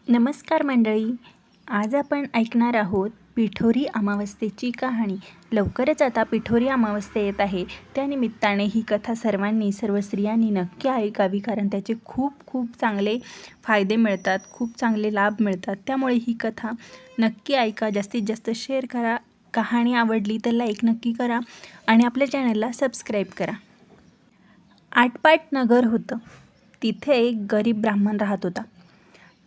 नमस्कार मंडळी, आज आपण ऐकणार आहोत पिठोरी अमावस्येची कहाणी। लवकरच आता पिठोरी अमावस्या येत आहे। त्यानिमित्ताने ही कथा सर्व स्त्रियांनी नक्की ऐकावी, कारण त्याचे खूप चांगले फायदे मिळतात, खूप चांगले लाभ मिळतात। त्यामुळे ही कथा नक्की ऐका, जास्तीत जास्त शेअर करा। कहाणी आवडली तर लाईक नक्की करा आणि आपल्या चॅनलला सबस्क्राईब करा। आटपाट नगर होतं। तिथे एक गरीब ब्राह्मण राहत होता।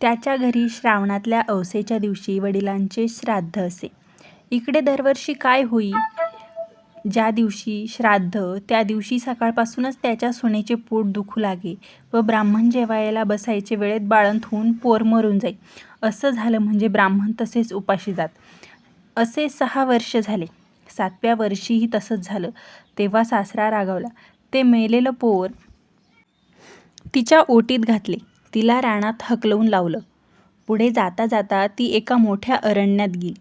त्याच्या घरी श्रावणातल्या अवसेच्या दिवशी वडिलांचे श्राद्ध असे। इकडे दरवर्षी काय होई, ज्या दिवशी श्राद्ध त्या दिवशी सकाळपासूनच त्याच्या सुनेचे पोट दुखू लागे व ब्राह्मण जेवायला बसायचे वेळेत बाळंत होऊन पोर मरून जाई। असं झालं म्हणजे ब्राह्मण तसेच उपाशी जात। असे 6 वर्ष झाले। 7व्या वर्षीही तसंच झालं। तेव्हा सासरा रागावला। ते मेलेलं पोर तिच्या ओटीत घातले, तिला रानात हकलवून लावलं। पुढे जाता जाता ती एका मोठ्या अरण्यात गेली।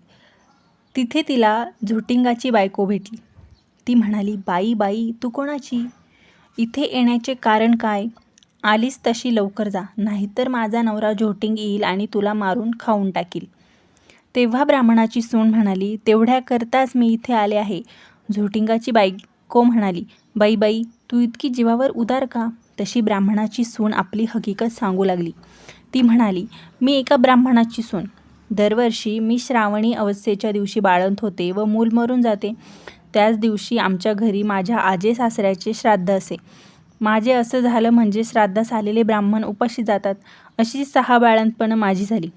तिथे तिला झोटिंगाची बायको भेटली। ती म्हणाली, बाई तू कोणाची? इथे येण्याचे कारण काय? आलीस तशी लवकर जा, नाहीतर माझा नवरा झोटिंग येईल आणि तुला मारून खाऊन टाकील। तेव्हा ब्राह्मणाची सून म्हणाली, तेवढ्याकरताच मी इथे आले आहे। झोटिंगाची बायको म्हणाली, बाई तू इतकी जीवावर उदार का? तशी ब्राह्मणाची सून आपली हकीकत सांगू लागली। ती म्हणाली, मी एका ब्राह्मणाची सून। दरवर्षी मी श्रावणी अवस्येच्या दिवशी बाळंत होते व मूल मरून जाते। त्याच दिवशी आमच्या घरी माझ्या आजे सासऱ्याचे श्राद्ध असे। माझे असं झालं म्हणजे श्राद्धास आलेले ब्राह्मण उपाशी जातात। अशी 6 बाळंतपणं माझी झाली।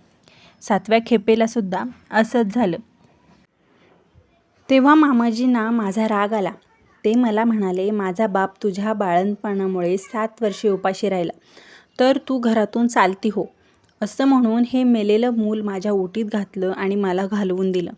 7व्या खेपेला सुद्धा असंच झालं। तेव्हा मामाजींना माझा राग आला। ते मला म्हणाले, माझा बाप तुझ्या बाळंतपणामुळे 7 वर्षे उपाशी राहिला, तर तू घरातून चालती हो। असं म्हणून हे मेलेलं मूल माझ्या ओटीत घातलं आणि मला घालवून दिलं।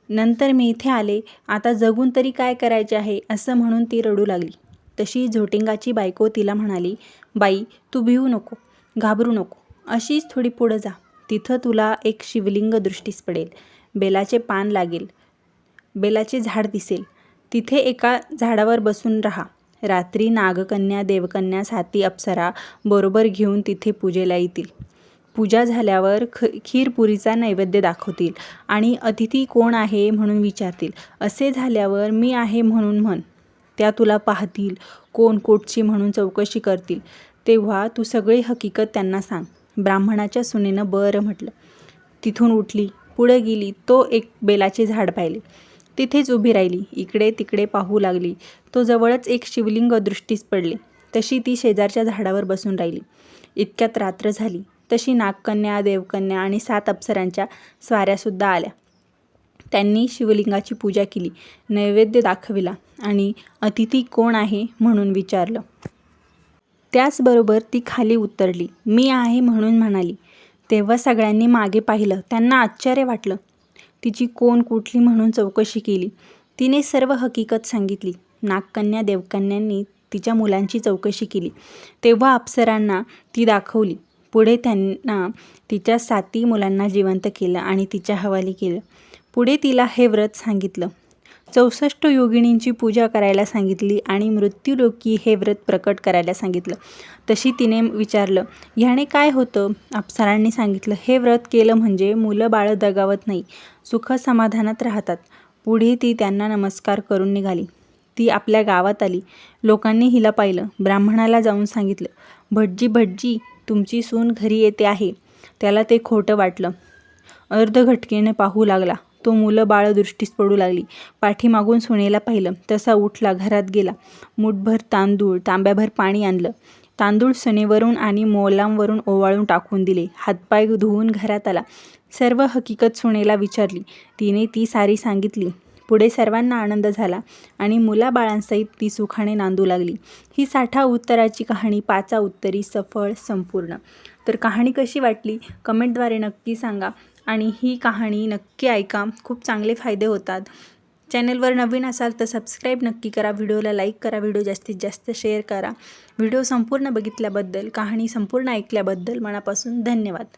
नंतर मी इथे आले, आता जगून तरी काय करायचे आहे, असं म्हणून ती रडू लागली। तशी झोटिंगाची बायको तिला म्हणाली, बाई तू भिवू नको, घाबरू नको, अशीच थोडी पुढं जा, तिथं तुला एक शिवलिंग दृष्टीस पडेल, बेलाचे पान लागेल, बेलाचे झाड दिसेल, तिथे एका झाडावर बसून राहा। रात्री नागकन्या, देवकन्या, 7 अप्सरा बरोबर घेऊन तिथे पूजेला येतील। पूजा झाल्यावर खीरपुरीचा नैवेद्य दाखवतील आणि अतिथी कोण आहे म्हणून विचारतील। असे झाल्यावर मी आहे म्हणून म्हण, त्या तुला पाहतील, कोण कोटची म्हणून चौकशी करतील। तेव्हा तू सगळी हकीकत त्यांना सांग। ब्राह्मणाच्या सुनेनं बरं म्हटलं। तिथून उठली, पुढे गेली, तो एक बेलाचे झाड पाहिले, तिथेच उभी राहिली, इकडे तिकडे पाहू लागली। तो जवळच एक शिवलिंग दृष्टीस पडले। तशी ती शेजारच्या झाडावर बसून राहिली। इतक्यात रात्र झाली। तशी नागकन्या, देवकन्या आणि 7 अप्सरांच्या स्वाऱ्यासुद्धा आल्या। त्यांनी शिवलिंगाची पूजा केली, नैवेद्य दाखविला आणि अतिथी कोण आहे म्हणून विचारलं। त्याचबरोबर ती खाली उतरली, मी आहे म्हणून म्हणाली। तेव्हा सगळ्यांनी मागे पाहिलं, त्यांना आश्चर्य वाटलं। तिची कोण कुठली म्हणून चौकशी केली। तिने सर्व हकीकत सांगितली। नागकन्या, देवकन्यांनी तिच्या मुलांची चौकशी केली। तेव्हा अप्सरांना ती दाखवली। पुढे त्यांना तिच्या 7 मुलांना जिवंत केलं आणि तिच्या हवाली केलं। पुढे तिला हे व्रत सांगितलं। 64 योगिनींची पूजा करायला सांगितली आणि मृत्यूलोकी हे व्रत प्रकट करायला सांगितलं। तशी तिने विचारलं, ह्याने काय होतं? अप्सरांनी सांगितलं, हे व्रत केलं म्हणजे मुलं बाळं दगावत नाही, सुख समाधानात राहतात। पुढे ती त्यांना नमस्कार करून निघाली। ती आपल्या गावात आली। लोकांनी हिला पाहिलं। ब्राह्मणाला जाऊन सांगितलं, भटजी तुमची सून घरी येते आहे। त्याला ते खोटं वाटलं। अर्धघटकेने पाहू लागला। तो मुलं बाळ दृष्टीस पडू लागली। पाठीमागून सुनेला पाहिलं। तसा उठला, घरात गेला, मूठभर तांदूळ, तांब्याभर पाणी आणलं। तांदूळ सणीवरून आणि मोलांवरून ओवाळून टाकून दिले। हातपाय धुवून घरात आला। सर्व हकीकत सुनेला विचारली। तिने ती सारी सांगितली। पुढे सर्वांना आनंद झाला आणि मुलाबाळांसहित ती सुखाने नांदू लागली। ही 60 उत्तराची कहाणी 5 उत्तरी सफळ संपूर्ण। तर कहाणी कशी वाटली कमेंटद्वारे नक्की सांगा आणि ही कहाणी नक्की ऐका, खूप चांगले फायदे होतात। चॅनलवर नवीन असाल तर सबस्क्राईब नक्की करा, व्हिडिओला लाईक करा, व्हिडिओ जास्तीत जास्त शेअर करा। व्हिडिओ संपूर्ण बघितल्याबद्दल, कहाणी संपूर्ण ऐकल्याबद्दल मनापासून धन्यवाद।